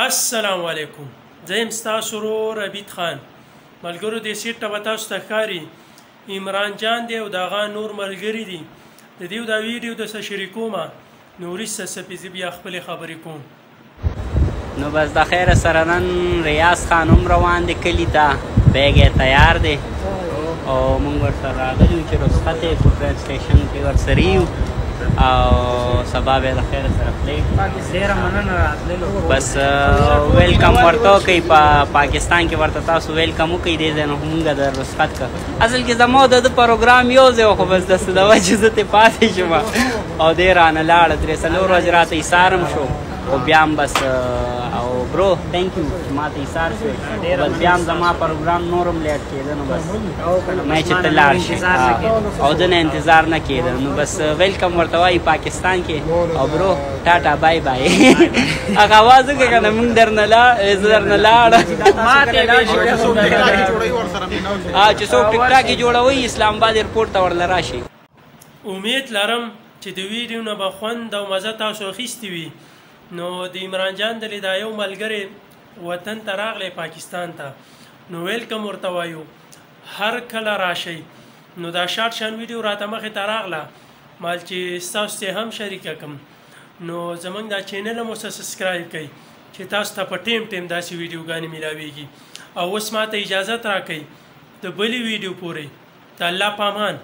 السلام علیکم. زه یم ستاسو ورور عبید خان. ملګرو دې سیټ ته به تاسو ته ښکاري عمران جان دی او د هغه نور ملګري دي. د دې دا ویډیو درسره شریکومه نو وروسته څه زه بیا خپلې خبرې کوم. نو بس د خیره سره نن ریاض خان هم روان دی کلي ته، بیګ یې تیار دی او موږ ورسره راغلي یو چې رخصت یې په ټرین سټیشن کې ورسره یو او سبا به د خیره سره پلی ډېره مننه راتللو. بس ویلکم ورته وکئ. په پاکستان کې ورته تاسو ویلکم وکئ. دې ځای نه موږ د رخصت که اصل کې زما د ده پروګرام یو ځای و، خو بس داسې د وجې زه ترې پاتې شوم او دی رانه لاړه. درې څلور ورځې راته ایسار هم شو او بیا هم بس او برو تھینک یو چې ما ته ایسار شوې. بس بیا هم زما پروګرام نور هم لیټ کېده نو بس ما چې ته لاړ شي او ده نه انتظار نه کېده. نو بس ویلکم ورته وایي پاکستان کې او برو ټاټا بای بای. هغه اواز وکړه که نه موږ درنه زه درنه لاړه چې څوک ټیک ټاک یې جوړوي اسلام آباد ایرپورټ ته ورله راشي. امید لرم چې د ویډیو نه به خوند او مزه تاسو اخیستې وي. نو د عمران جان دلې دا یو ملګری وطن ته راغلی پاکستان ته، نو ویلکم ورته وایو هر کله راشئ. نو دا شارټ شان ویډیو راته مخې ته راغله مال چې ستاسو ته هم شریکه کړم. نو زموږ دا چینل هم ورسره سبسکرایب کړئ چې تاسو ته په ټیم داسې ویډیوګانې میلاویږي. او اوس ماته اجازت راکئ د بلې ویډیو پورې. د الله په امان.